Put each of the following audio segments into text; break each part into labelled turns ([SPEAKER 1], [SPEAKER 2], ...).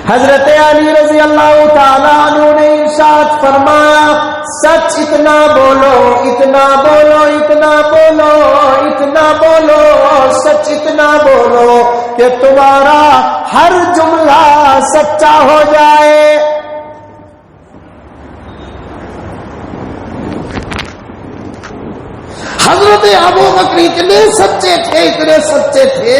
[SPEAKER 1] حضرت علی رضی اللہ تعالیٰ عنہ نے ارشاد فرمایا، سچ اتنا بولو، اتنا بولو، اتنا بولو، اتنا بولو، سچ اتنا بولو کہ تمہارا ہر جملہ سچا ہو جائے۔ حضرت ابو بکر اتنے سچے تھے، اتنے سچے تھے۔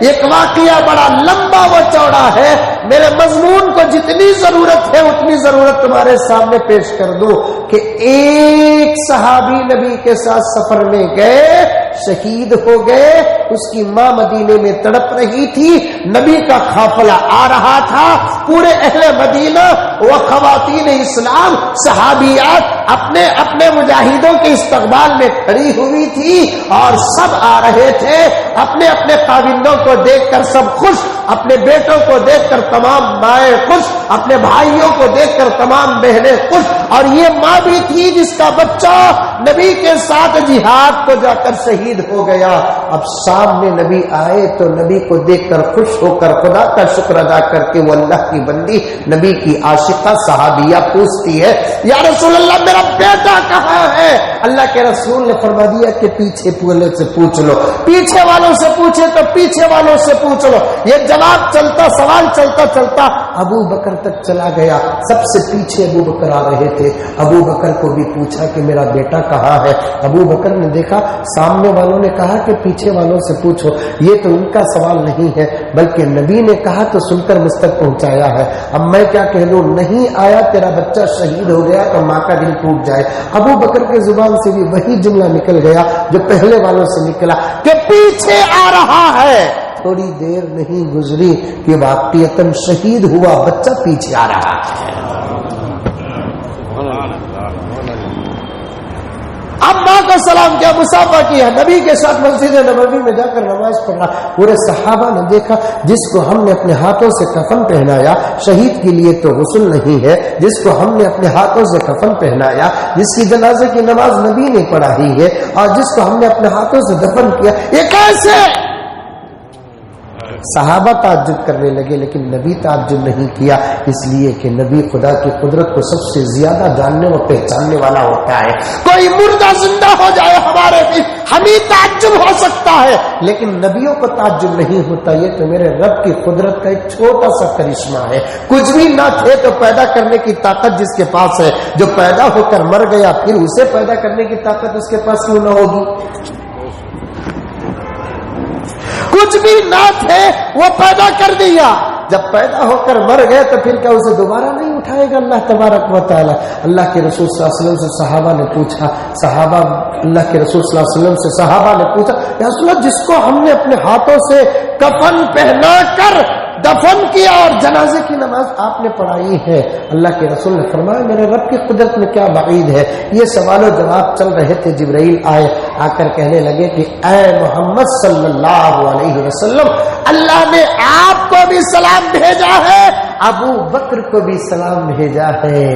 [SPEAKER 1] ایک واقعہ بڑا لمبا و چوڑا ہے، میرے مضمون کو جتنی ضرورت ہے اتنی ضرورت تمہارے سامنے پیش کر دوں کہ ایک صحابی نبی کے ساتھ سفر میں گئے، شہید ہو گئے، اس کی ماں مدینے میں تڑپ رہی تھی، نبی کا قافلہ آ رہا تھا، پورے اہل مدینہ و خواتین اسلام صحابیات اپنے اپنے مجاہدوں کے استقبال میں کھڑی ہوئی تھی اور سب آ رہے تھے، اپنے اپنے خاوندوں کو دیکھ کر سب خوش، اپنے بیٹوں کو دیکھ کر تمام مائیں خوش، اپنے بھائیوں کو دیکھ کر تمام بہنیں خوش، اور یہ ماں بھی تھی جس کا بچہ نبی کے ساتھ جہاد کو جا کر شہید ہو گیا۔ اب سامنے نبی آئے تو نبی کو دیکھ کر خوش ہو کر خدا کا شکر ادا کر کے وہ اللہ کی بندی نبی کی عاشقہ صحابیہ پوچھتی ہے، یا رسول اللہ میرا بیٹا کہاں ہے؟ اللہ کے رسول نے فرما دیا کہ پیچھے والوں سے پوچھ لو، پیچھے والوں سے پوچھے تو پیچھے والوں سے پوچھ لو۔ یہ جواب چلتا، سوال چلتا چلتا ابو بکر تک چلا گیا، سب سے پیچھے ابو بکر آ رہے تھے۔ ابو بکر کو بھی پوچھا کہ میرا بیٹا کہاں ہے؟ ابو بکر نے دیکھا سامنے والوں نے کہا کہ پیچھے والوں سے پوچھو، یہ تو ان کا سوال نہیں ہے بلکہ نبی نے کہا تو سن کر مجھ تک پہنچایا ہے، اب میں کیا کہہ لوں؟ نہیں آیا تیرا بچہ شہید ہو گیا تو ماں کا دل ٹوٹ جائے۔ ابو بکر کے زبان سے بھی وہی جملہ نکل گیا جو پہلے والوں سے نکلا کہ پیچھے آ رہا ہے۔ تھوڑی دیر نہیں گزری کہ واقعتاً شہید ہوا بچہ پیچھے آ رہا ہے۔ اب ماں کا سلام کیا، مصافحہ کیا، نبی کے ساتھ مسجد نبوی میں جا کر نماز پڑھا۔ پورے صحابہ نے دیکھا جس کو ہم نے اپنے ہاتھوں سے کفن پہنایا، شہید کے لیے تو غسل نہیں ہے، جس کو ہم نے اپنے ہاتھوں سے کفن پہنایا، جس کی جنازے کی نماز نبی نے پڑھائی ہے، اور جس کو ہم نے اپنے ہاتھوں سے دفن کیا، یہ کیسے؟ صحابہ تعجب کرنے لگے لیکن نبی تعجب نہیں کیا، اس لیے کہ نبی خدا کی قدرت کو سب سے زیادہ جاننے و پہچاننے والا ہوتا ہے۔ کوئی مردہ زندہ ہو جائے ہمارے بھی ہمیں تعجب ہو سکتا ہے لیکن نبیوں کو تعجب نہیں ہوتا۔ یہ تو میرے رب کی قدرت کا ایک چھوٹا سا کرشمہ ہے۔ کچھ بھی نہ تھے تو پیدا کرنے کی طاقت جس کے پاس ہے، جو پیدا ہو کر مر گیا پھر اسے پیدا کرنے کی طاقت اس کے پاس کیوں نہ ہوگی؟ کچھ بھی نہ تھے وہ پیدا کر دیا، جب پیدا ہو کر مر گئے تو پھر کیا اسے دوبارہ نہیں اٹھائے گا اللہ تبارک و تعالی؟ اللہ کے رسول صلی اللہ علیہ وسلم سے صحابہ نے پوچھا، اللہ کے رسول صلی اللہ علیہ وسلم سے صحابہ نے پوچھا، یا رسول اللہ جس کو ہم نے اپنے ہاتھوں سے کفن پہنا کر دفن کیا اور جنازے کی نماز آپ نے پڑھائی ہے، اللہ کے رسول نے فرمایا میرے رب کی قدرت میں کیا بعید ہے۔ یہ سوال و جواب چل رہے تھے، جبرائیل آئے، آ کر کہنے لگے کہ اے محمد صلی اللہ علیہ وسلم، اللہ نے آپ کو بھی سلام بھیجا ہے، ابو بکر کو بھی سلام بھیجا ہے۔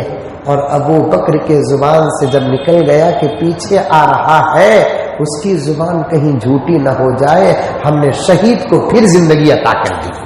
[SPEAKER 1] اور ابو بکر کے زبان سے جب نکل گیا کہ پیچھے آ رہا ہے، اس کی زبان کہیں جھوٹی نہ ہو جائے، ہم نے شہید کو پھر زندگی عطا کر دی۔